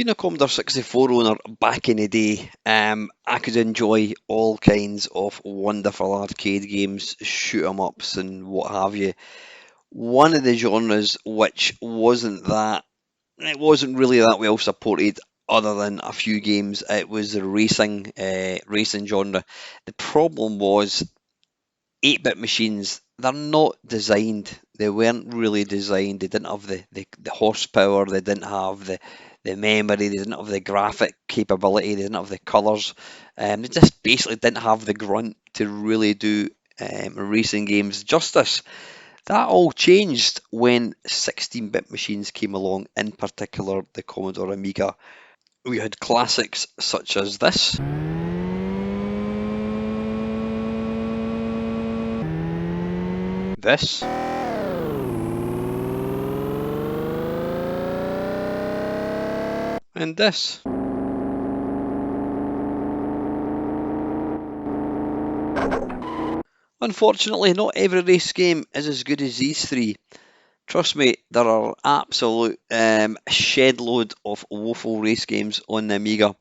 Being a Commodore 64 owner back in the day, I could enjoy all kinds of wonderful arcade games, shoot 'em ups, and what have you. One of the genres which it wasn't really that well supported, other than a few games. It was the racing genre. The problem was 8-bit machines, they're not designed. They weren't really designed. They didn't have the horsepower. They didn't have the memory. They didn't have the graphic capability. They didn't have the colours. They just basically didn't have the grunt to really do racing games justice. That all changed when 16-bit machines came along, in particular the Commodore Amiga. We had classics such as this, and this. Unfortunately, not every race game is as good as these three. Trust me, there are absolute shed load of woeful race games on the Amiga.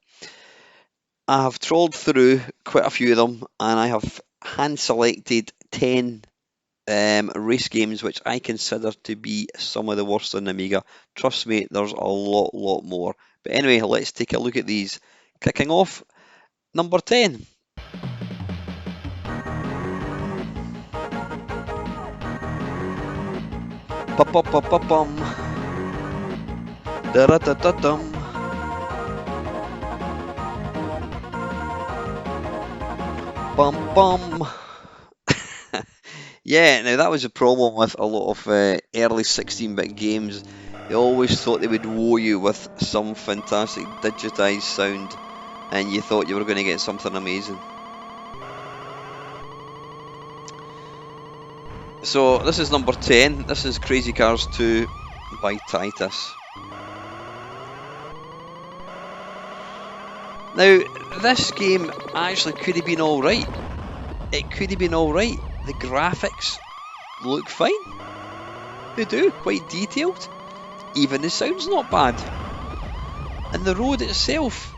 I have trawled through quite a few of them, and I have hand selected 10 race games which I consider to be some of the worst on the Amiga. Trust me, there's a lot more. But anyway, let's take a look at these. Kicking off, number 10. Pa-pa-pa-pa-pum. Da-da-da-da-dum. Bum-bum. Yeah, now that was a problem with a lot of early 16-bit games. They always thought they would woe you with some fantastic digitized sound, and you thought you were going to get something amazing. So this is number 10. This is Crazy Cars 2 by Titus. Now, this game actually could have been alright. It could have been alright. The graphics look fine. They do, quite detailed. Even the sound's not bad. And the road itself,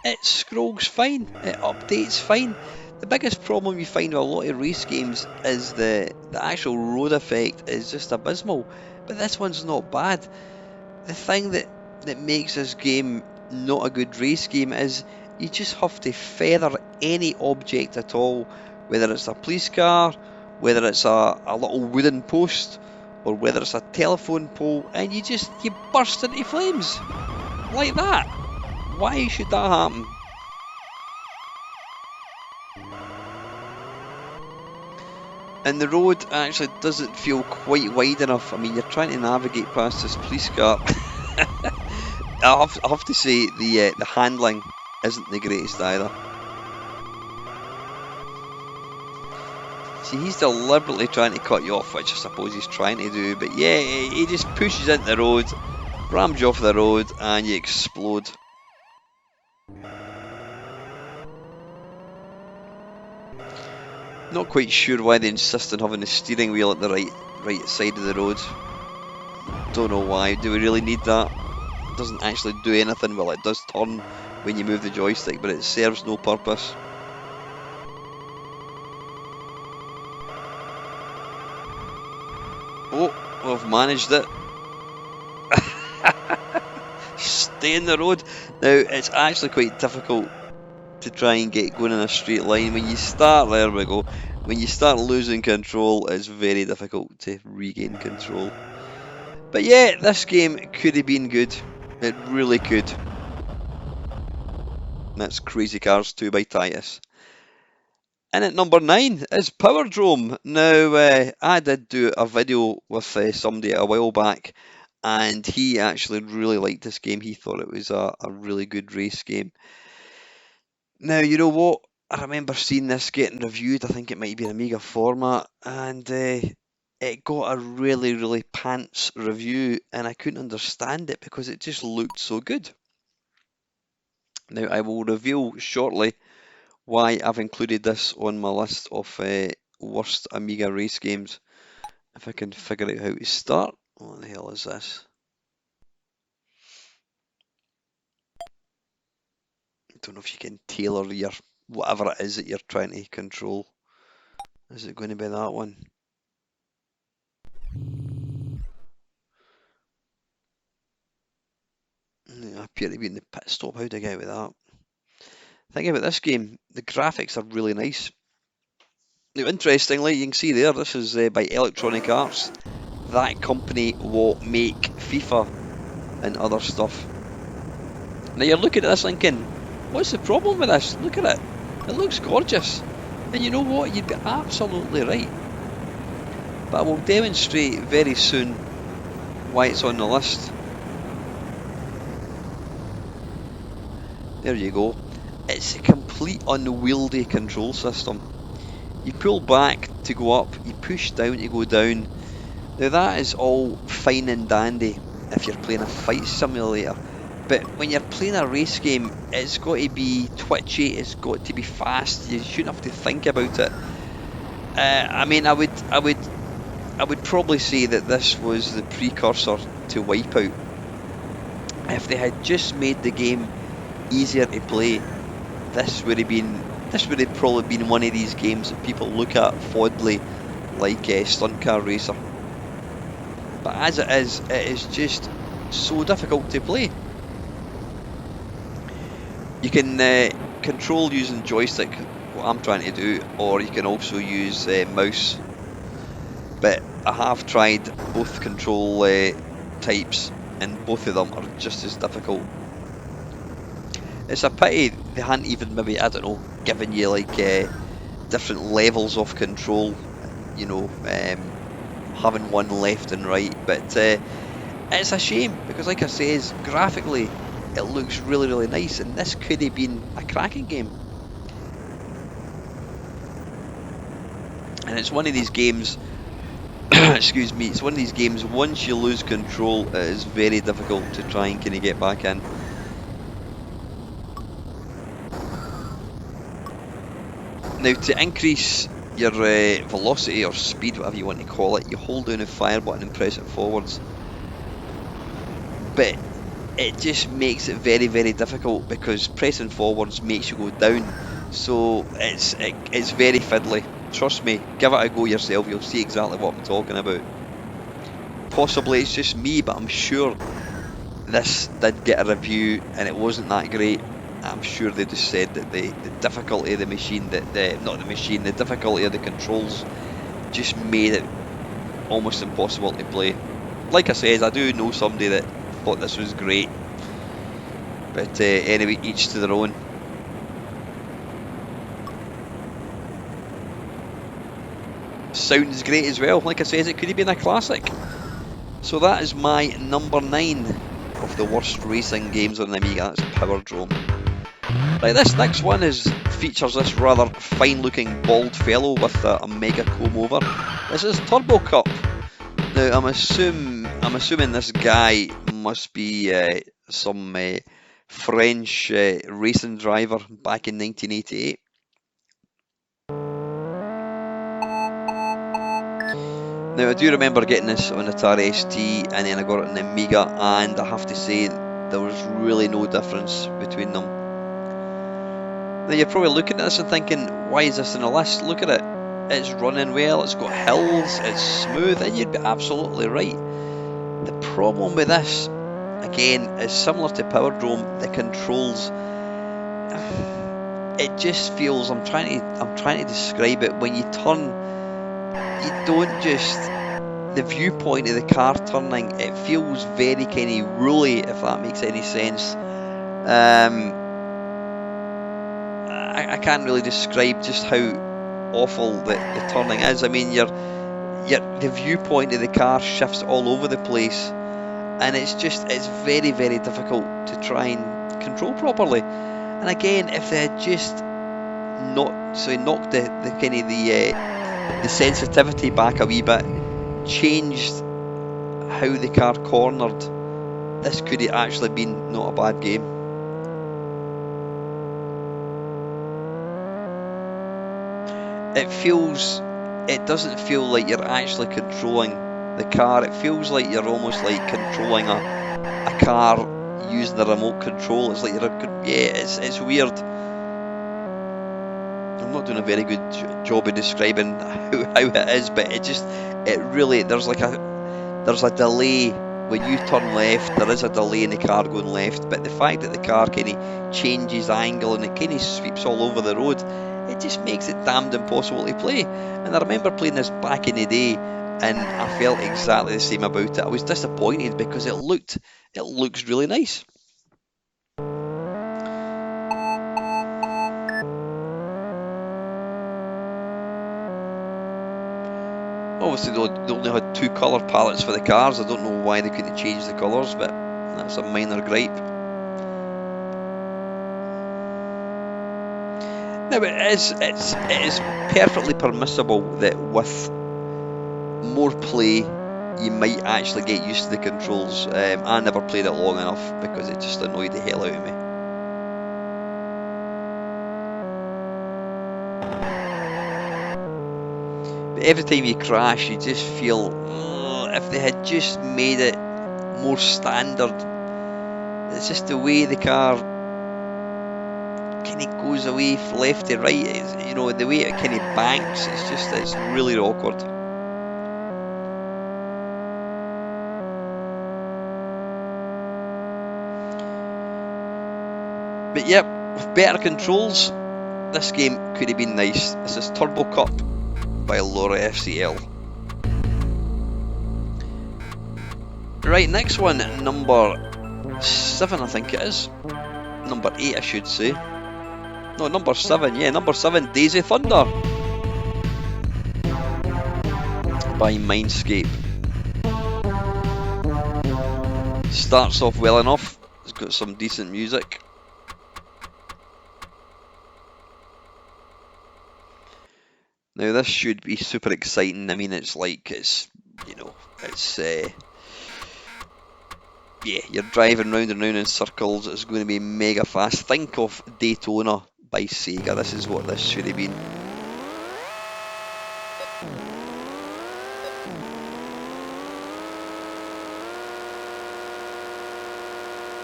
it scrolls fine. It updates fine. The biggest problem you find with a lot of race games is the actual road effect is just abysmal. But this one's not bad. The thing that makes this game not a good race game is you just have to feather any object at all, whether it's a police car, whether it's a little wooden post, or whether it's a telephone pole, and you burst into flames. Like that. Why should that happen? And the road actually doesn't feel quite wide enough. I mean, you're trying to navigate past this police car. I have to say the handling isn't the greatest either. See, he's deliberately trying to cut you off, which I suppose he's trying to do. But yeah, he just pushes into the road, rams you off the road, and you explode. Not quite sure why they insist on having the steering wheel at the right side of the road. Don't know why. Do we really need that? It doesn't actually do anything. Well, it does turn when you move the joystick, but it serves no purpose. Oh, we've managed it. Stay in the road. Now, it's actually quite difficult to try and get going in a straight line. When you start, there we go. When you start losing control, it's very difficult to regain control. But yeah, this game could have been good. It really could. That's Crazy Cars 2 by Titus. And at number 9 is Powerdrome. Now, I did do a video with somebody a while back, and he actually really liked this game. He thought it was a really good race game. Now, you know what? I remember seeing this getting reviewed. I think it might be an Amiga format, and it got a really pants review, and I couldn't understand it because it just looked so good. Now, I will reveal shortly why I've included this on my list of worst Amiga race games. If I can figure out how to start. What the hell is this? don't know if you can tailor your whatever it is that you're trying to control. Is it going to be that one? I appear to be in the pit stop. How do I get out with that? Thing about this game, the graphics are really nice. Now, interestingly, you can see there, this is by Electronic Arts. That company will make FIFA and other stuff. Now you're looking at this thinking, what's the problem with this? Look at it. It looks gorgeous. And you know what? You'd be absolutely right. But I will demonstrate very soon why it's on the list. There you go. It's a complete unwieldy control system. You pull back to go up, you push down to go down. Now that is all fine and dandy if you're playing a fight simulator. But when you're playing a race game, it's got to be twitchy, it's got to be fast, you shouldn't have to think about it. I mean, I would probably say that this was the precursor to Wipeout. If they had just made the game easier to play, this would have probably been one of these games that people look at fondly, like Stunt Car Racer. But as it is just so difficult to play. You can control using joystick, what I'm trying to do, or you can also use mouse. But I have tried both control types, and both of them are just as difficult. It's a pity they hadn't even maybe, I don't know, given you like different levels of control, you know, having one left and right. But it's a shame because, like I says, graphically it looks really, really nice, and this could have been a cracking game. And it's one of these games, excuse me, it's one of these games, once you lose control, it is very difficult to try and kind of get back in. Now, to increase your velocity or speed, whatever you want to call it, you hold down the fire button and press it forwards. But it just makes it very, very difficult because pressing forwards makes you go down. So it's very fiddly. Trust me, give it a go yourself, you'll see exactly what I'm talking about. Possibly it's just me, but I'm sure this did get a review and it wasn't that great. I'm sure they just said that the difficulty of the machine, the difficulty of the controls just made it almost impossible to play. Like I said, I do know somebody that thought this was great. But anyway, each to their own. Sounds great as well. Like I said, it could have been a classic. So that is my number 9 of the worst racing games on the Amiga. That's Powerdrome. Right, this next one features this rather fine-looking bald fellow with a mega comb over. This is Turbo Cup. Now, I'm assuming this guy must be some French racing driver back in 1988. Now, I do remember getting this on Atari ST, and then I got it on the Amiga, and I have to say there was really no difference between them. Now, you're probably looking at this and thinking, why is this in a list? Look at it. It's running well, it's got hills, it's smooth, and you'd be absolutely right. The problem with this, again, is similar to Powerdrome. The controls, it just feels, I'm trying to describe it. When you turn, you don't just, the viewpoint of the car turning, it feels very kind of ruly, if that makes any sense. I can't really describe just how awful the turning is. I mean, the viewpoint of the car shifts all over the place, and it's very, very difficult to try and control properly. And again, if they had just knocked the kind of the sensitivity back a wee bit, changed how the car cornered, this could have actually been not a bad game. It doesn't feel like you're actually controlling the car. It feels like you're almost like controlling a car using the remote control. It's like it's weird. I'm not doing a very good job of describing how it is, but it really, there's a delay when you turn left. There is a delay in the car going left, but the fact that the car kind of changes angle and it kind of sweeps all over the road, it just makes it damned impossible to play. And I remember playing this back in the day, and I felt exactly the same about it. I was disappointed because it looks really nice. Obviously, they only had 2 colour palettes for the cars. I don't know why they couldn't change the colours, but that's a minor gripe. Now, it is perfectly permissible that with more play, you might actually get used to the controls. I never played it long enough because it just annoyed the hell out of me. Every time you crash, you just feel, if they had just made it more standard. It's just the way the car kind of goes away from left to right. The way it kind of banks. It's really awkward. But yep, with better controls, this game could have been nice. This is Turbo Cup by Loriciel. Right, next one, number 7, I think it is. Number 8, I should say. No, number 7, yeah, number 7, Daisy Thunder by Mindscape. Starts off well enough, it's got some decent music. Now this should be super exciting. I mean, you're driving round and round in circles. It's going to be mega fast. Think of Daytona by Sega. This is what this should have been.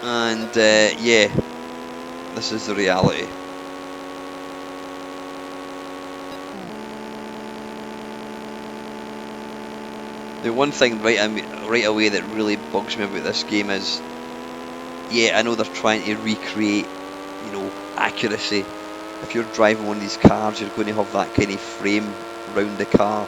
And yeah, this is the reality. The one thing right away that really bugs me about this game is, yeah, I know they're trying to recreate, accuracy. If you're driving one of these cars, you're going to have that kind of frame around the car.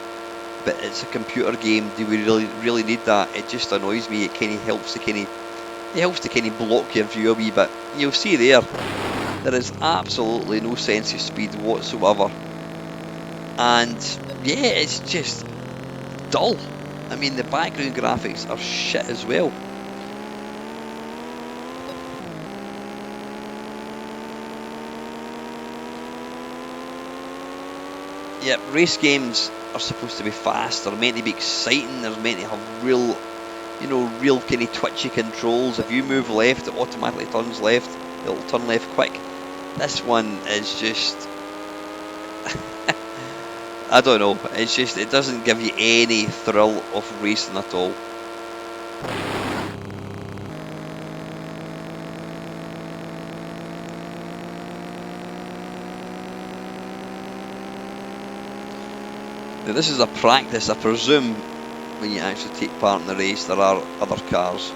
But it's a computer game. Do we really need that? It just annoys me. It kind of helps to kind of block your view a wee bit. You'll see there is absolutely no sense of speed whatsoever. And yeah, it's just dull. I mean, the background graphics are shit as well. Yeah, race games are supposed to be fast. They're meant to be exciting. They're meant to have real kind of twitchy controls. If you move left, it automatically turns left. It'll turn left quick. This one is just I don't know, it doesn't give you any thrill of racing at all. Now this is a practice. I presume when you actually take part in the race there are other cars.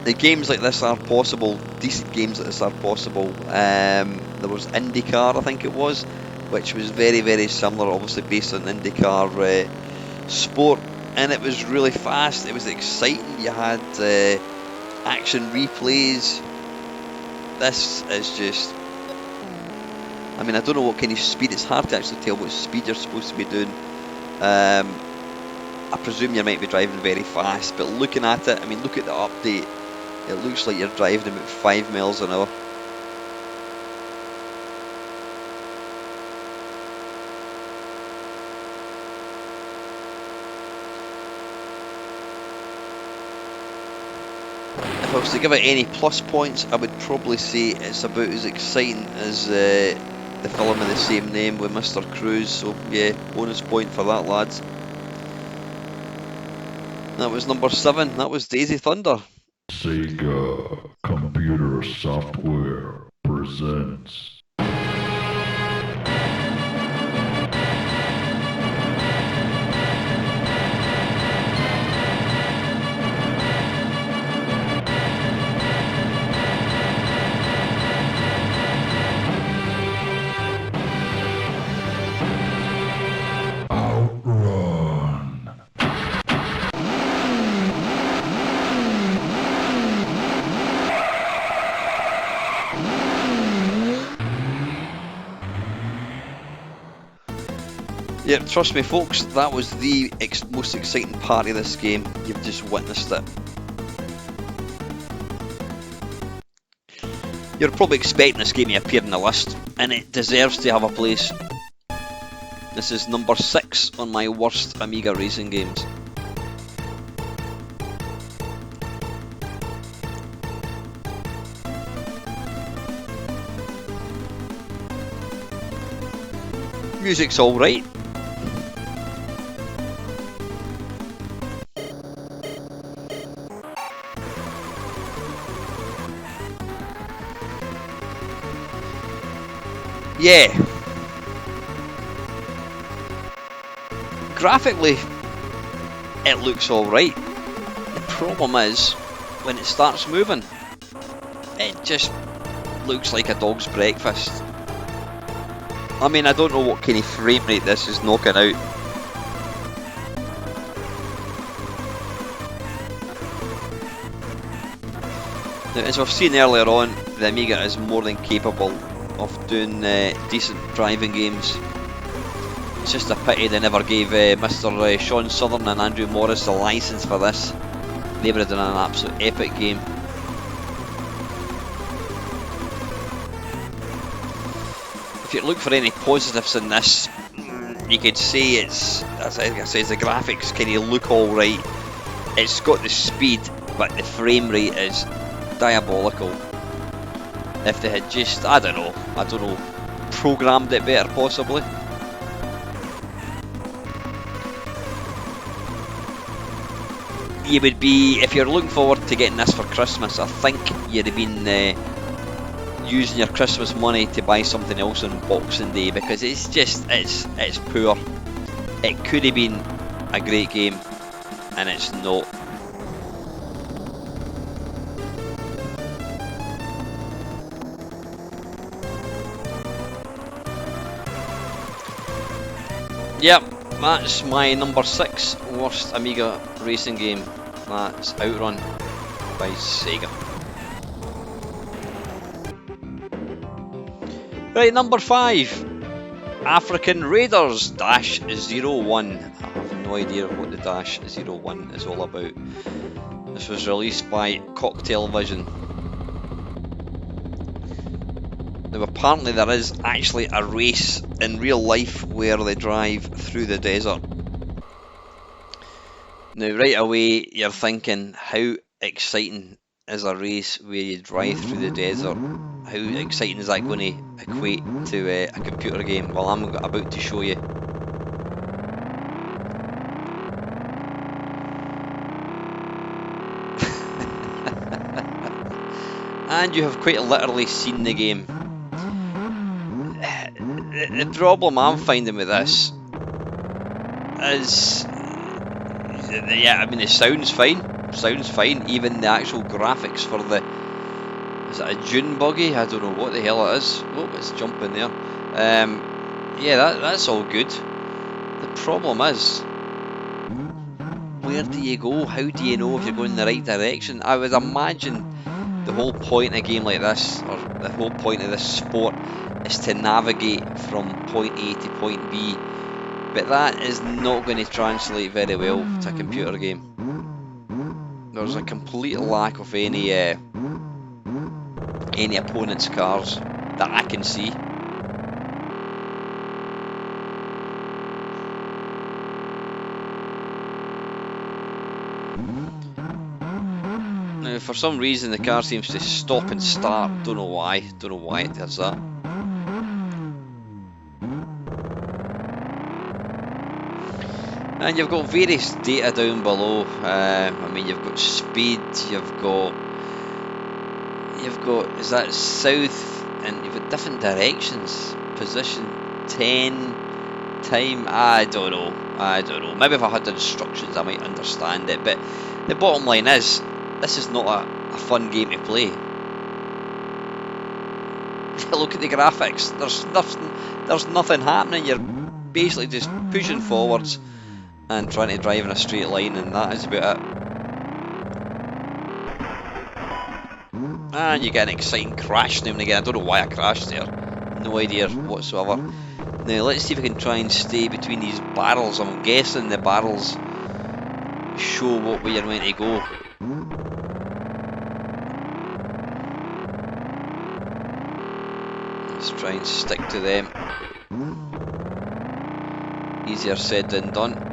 The games like this are possible, decent games like this are possible. There was IndyCar, I think it was, which was very, very similar, obviously based on IndyCar sport, and it was really fast, it was exciting, you had action replays. This is just, I mean, I don't know what kind of speed, it's hard to actually tell what speed you're supposed to be doing. I presume you might be driving very fast, but looking at it, I mean, look at the update. It looks like you're driving about 5 miles an hour. If I was to give it any plus points, I would probably say it's about as exciting as the film of the same name with Mr. Cruz, so yeah, bonus point for that, lads. That was number 7, that was Daisy Thunder. Sega Computer Software presents Outrun. Yeah, trust me folks, that was the most exciting part of this game. You've just witnessed it. You're probably expecting this game to appear in the list, and it deserves to have a place. This is number 6 on my worst Amiga racing games. Music's alright. Yeah. Graphically, it looks alright. The problem is, when it starts moving, it just looks like a dog's breakfast. I mean, I don't know what kind of frame rate this is knocking out. Now, as we've seen earlier on, the Amiga is more than capable of doing decent driving games. It's just a pity they never gave Mr. Sean Southern and Andrew Morris the license for this. They would have done an absolute epic game. If you look for any positives in this, you could say it's, as I say, the graphics kind of look alright. It's got the speed, but the frame rate is diabolical. If they had just, I don't know, programmed it better possibly. You would be, if you're looking forward to getting this for Christmas, I think you'd have been using your Christmas money to buy something else on Boxing Day, because it's just, it's poor. It could have been a great game, and it's not. Yep, that's my number 6 worst Amiga racing game. That's Outrun by Sega. Right, number 5, African Raiders -01. I have no idea what the -01 is all about. This was released by Coktel Vision. Now apparently there is actually a race in real life where they drive through the desert. Now right away you're thinking, how exciting is a race where you drive through the desert? How exciting is that going to equate to a computer game? Well, I'm about to show you. And you have quite literally seen the game. The problem I'm finding with this is, yeah, I mean, it sounds fine, even the actual graphics for the, is it a dune buggy? I don't know what the hell it is. Oh, it's jumping there. Yeah, that's all good. The problem is, where do you go? How do you know if you're going in the right direction? I would imagine the whole point of a game like this, or the whole point of this sport, is to navigate from point A to point B, but that is not going to translate very well to a computer game. There's a complete lack of any opponent's cars that I can see. Now, for some reason, the car seems to stop and start. Don't know why. Don't know why it does that. And you've got various data down below. I mean, you've got speed, is that south, and you've got different directions. Position 10, time, I don't know. Maybe if I had the instructions, I might understand it. But the bottom line is, this is not a fun game to play. Look at the graphics. There's nothing happening. You're basically just pushing forwards and trying to drive in a straight line, and that is about it. And you get an exciting crash now and again. I don't know why I crashed there. No idea whatsoever. Now let's see if we can try and stay between these barrels. I'm guessing the barrels show what way you're meant to go. Let's try and stick to them. Easier said than done.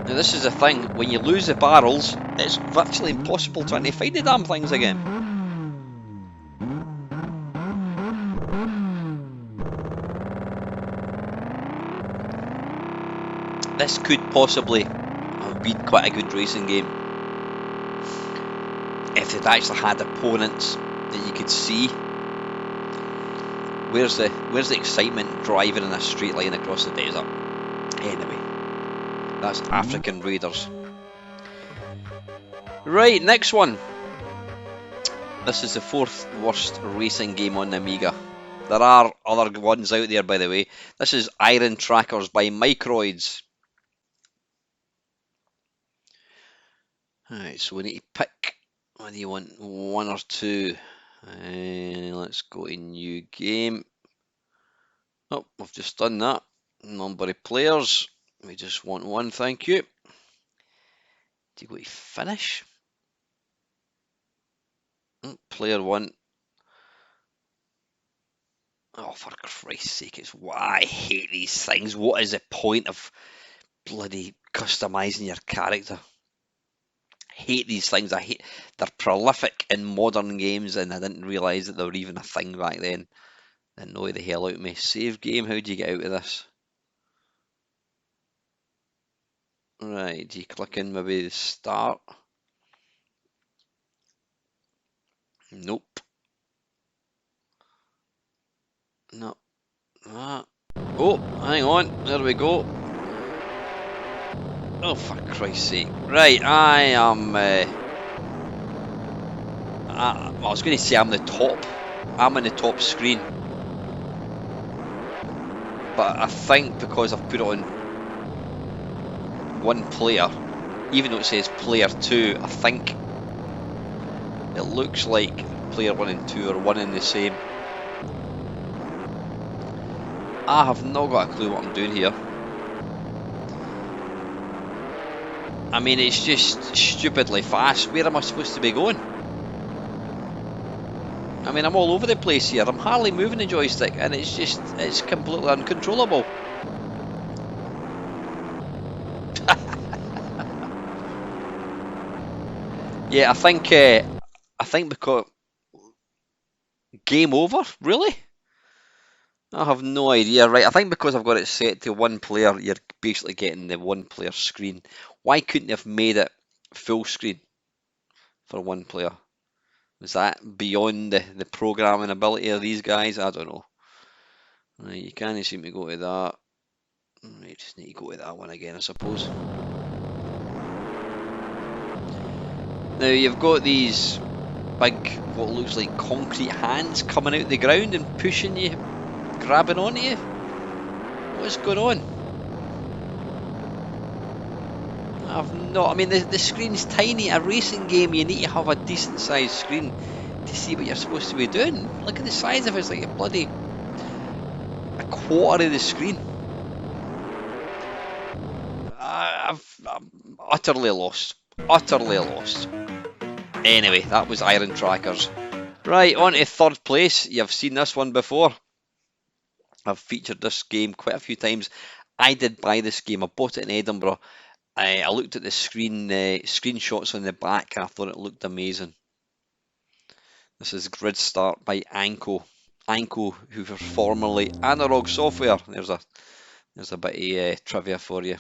Now this is the thing, when you lose the barrels, it's virtually impossible trying to find the damn things again. This could possibly have been quite a good racing game if it actually had opponents that you could see. Where's the excitement driving in a straight line across the desert? Anyway, that's African Raiders. Right, next one. This is the 4th worst racing game on the Amiga. There are other ones out there, by the way. This is Iron Trackers by Microids. Alright, so we need to pick. What do you want? 1 or 2? Let's go to new game. Oh, I've just done that. Number of players. We just want 1, thank you. Do you go to finish? Player 1. Oh, for Christ's sake, I hate these things. What is the point of bloody customizing your character? Hate these things. They're prolific in modern games, and I didn't realise that they were even a thing back then. They annoy the hell out of me. Save game, how do you get out of this? Right, do you click in maybe the start? Nope. No. Ah. Oh, hang on, there we go. Oh, for Christ's sake. Right, I am... I was going to say I'm the top. I'm on the top screen. But I think because I've put it on 1 player, even though it says player 2, I think it looks like player 1 and 2 are one and the same. I have not got a clue what I'm doing here. I mean, it's just stupidly fast. Where am I supposed to be going? I mean, I'm all over the place here. I'm hardly moving the joystick, and it's completely uncontrollable. Yeah, I think because game over, really? I have no idea. Right, I think because I've got it set to 1 player, you're basically getting the 1 player screen. Why couldn't they have made it full screen for 1 player? Was that beyond the programming ability of these guys? I don't know. Right, you can't seem to go to that. You just need to go to that one again, I suppose. Now you've got these big, what looks like concrete hands coming out the ground and pushing you, grabbing onto you. What's going on? I mean, the screen's tiny. A racing game, you need to have a decent sized screen to see what you're supposed to be doing. Look at the size of it, it's like a quarter of the screen. I'm utterly lost. Utterly lost. Anyway, that was Iron Trackers. Right, on to 3rd place. You've seen this one before. I've featured this game quite a few times. I did buy this game. I bought it in Edinburgh. I looked at the screenshots on the back, and I thought it looked amazing. This is Grid Start by Anco. Anco, who were formerly Analog Software. There's a bit of trivia for you.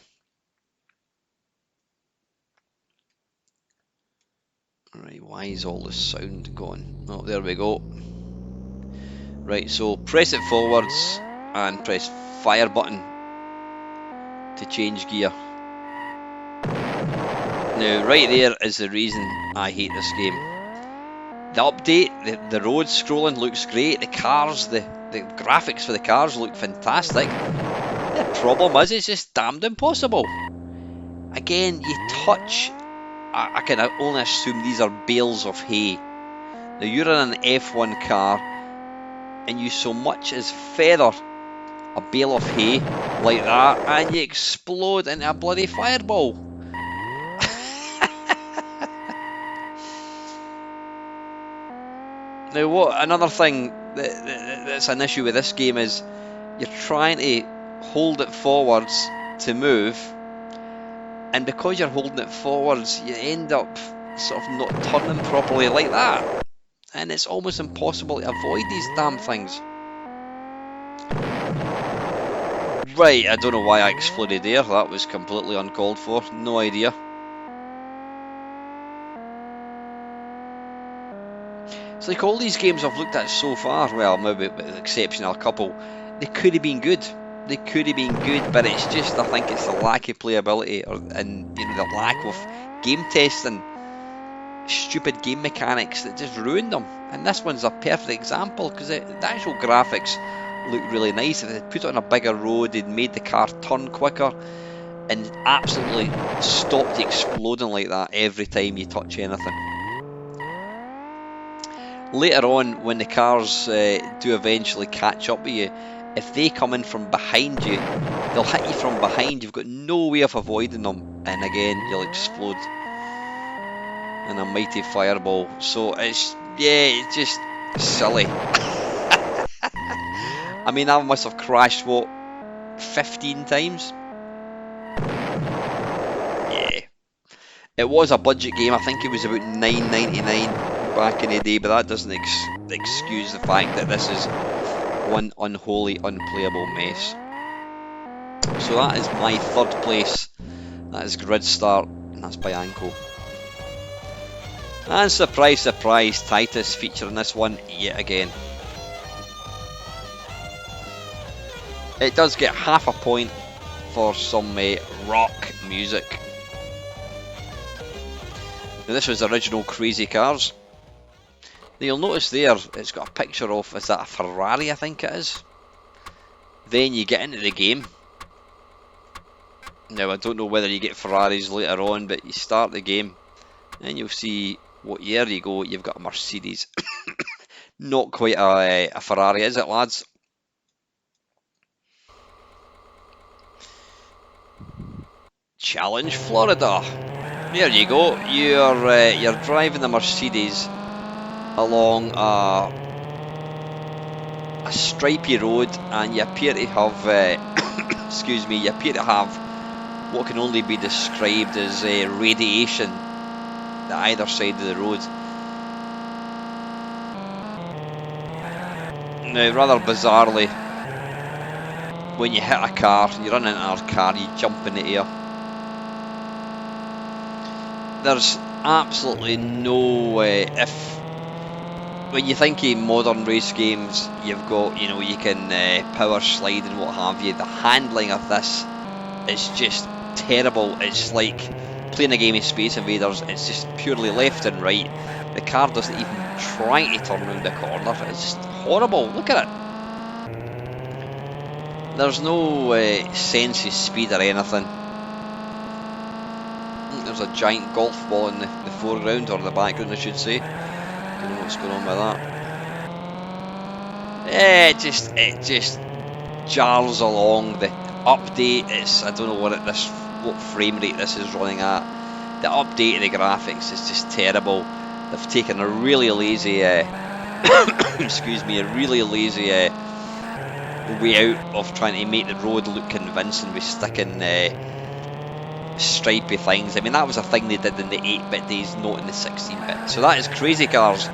Right, why is all the sound gone? Oh, there we go. Right, so press it forwards and press fire button to change gear. Now, right there is the reason I hate this game. The update, the road scrolling looks great, the cars, the graphics for the cars look fantastic. The problem is it's just damned impossible. Again, you touch, I can only assume these are bales of hay. Now you're in an F1 car and you so much as feather a bale of hay like that and you explode into a bloody fireball. Now what, another thing that's an issue with this game is you're trying to hold it forwards to move, and because you're holding it forwards you end up sort of not turning properly like that, and it's almost impossible to avoid these damn things. Right, I don't know why I exploded there, that was completely uncalled for, no idea. It's like all these games I've looked at so far, well, maybe with the exception of a couple, they could have been good. They could have been good, but it's just, I think it's the lack of playability and the lack of game testing, stupid game mechanics that just ruined them. And this one's a perfect example because the actual graphics look really nice. If they put it on a bigger road, they'd made the car turn quicker and absolutely stopped exploding like that every time you touch anything. Later on, when the cars do eventually catch up with you, if they come in from behind you, they'll hit you from behind. You've got no way of avoiding them, and again, you'll explode in a mighty fireball. So it's just silly. I mean, I must have crashed, what, 15 times? Yeah. It was a budget game. I think it was about $9.99 back in the day, but that doesn't excuse the fact that this is one unholy, unplayable mess. So that is my third place. That is Grid Start, and that's by Anco. And surprise, surprise, Titus featuring this one yet again. It does get half a point for some rock music. Now this was the original Crazy Cars. Now you'll notice there, it's got a picture of, is that a Ferrari, I think it is? Then you get into the game. Now I don't know whether you get Ferraris later on, but you start the game and you'll see what year you go, you've got a Mercedes. Not quite a Ferrari, is it, lads? Challenge Florida. There you go. You're driving the Mercedes along a stripy road, and you appear to have, excuse me, you appear to have what can only be described as radiation at either side of the road. Now, rather bizarrely, when you hit a car, you run into another car, you jump in the air. There's absolutely no when you think of modern race games, you've got, you can power slide and what have you. The handling of this is just terrible. It's like playing a game of Space Invaders. It's just purely left and right. The car doesn't even try to turn around the corner. It's just horrible. Look at it. There's no sense of speed or anything. There's a giant golf ball in the foreground, or the background I should say. Don't know what's going on with that. It just jars along. The update, I don't know what frame rate this is running at. The update of the graphics is just terrible. They've taken a really lazy excuse me, a really lazy way out of trying to make the road look convincing with sticking stripy things. I mean, that was a thing they did in the 8-bit days, not in the 16-bit. So that is Crazy Cars.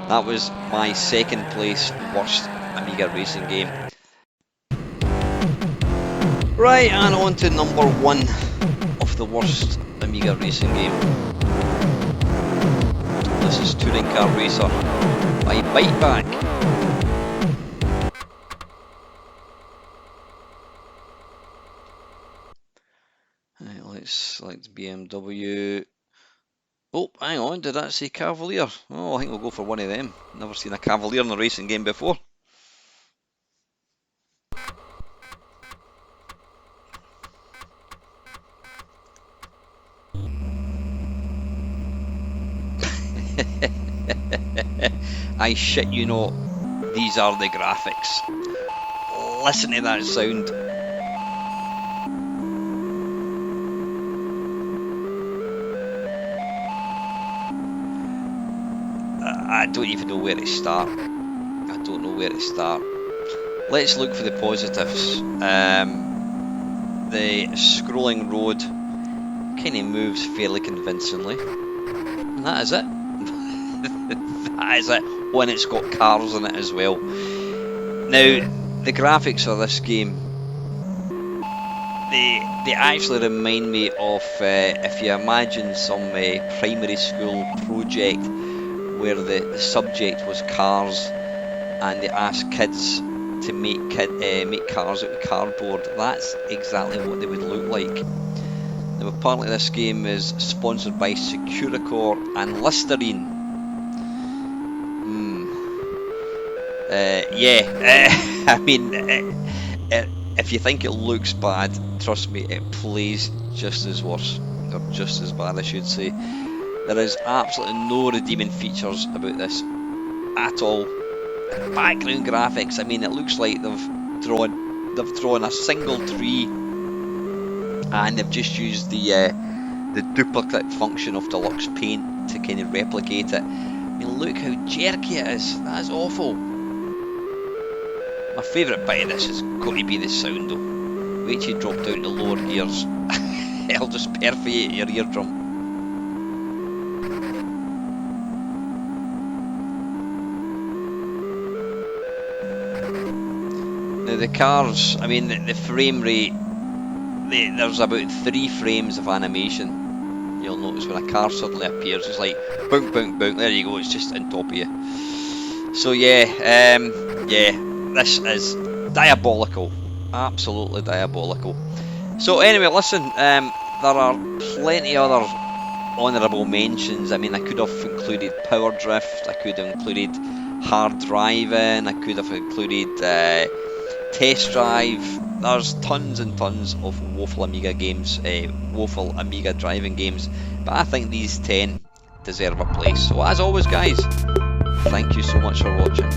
That was my second place worst Amiga racing game. Right, and on to number 1 of the worst Amiga racing game. This is Touring Car Racer by Byte. Right, let's select BMW. Oh, hang on, did that say Cavalier? Oh, I think we'll go for one of them. Never seen a Cavalier in a racing game before. I shit you not, these are the graphics. Listen to that sound. I don't even know where to start. I don't know where to start. Let's look for the positives. The scrolling road kind of moves fairly convincingly. And that is it. That is it. Oh, and it's got cars in it as well. Now, the graphics of this game, they actually remind me of, if you imagine some primary school project where the subject was cars, and they asked kids to make cars out of cardboard. That's exactly what they would look like. Now, apparently this game is sponsored by Securicor and Listerine. I mean, if you think it looks bad, trust me, it plays just as worse, or just as bad, I should say. There is absolutely no redeeming features about this at all. Background graphics, I mean, it looks like they've drawn a single tree, and they've just used the duplicate function of Deluxe Paint to kind of replicate it. I mean, look how jerky it is. That is awful. My favourite bit of this has got to be the sound though. Wait till you drop down to lower gears. It'll just perforate your eardrum. Now the cars, I mean the frame rate, there's about 3 frames of animation. You'll notice when a car suddenly appears, it's like boom, boom, boom. There you go. It's just on top of you. So yeah, this is diabolical, absolutely diabolical. So anyway, listen, there are plenty other honourable mentions. I mean, I could have included Power Drift. I could have included Hard Driving. I could have included Test Drive. There's tons and tons of woeful Amiga games, woeful Amiga driving games, but I think these 10 deserve a place. So as always guys, thank you so much for watching.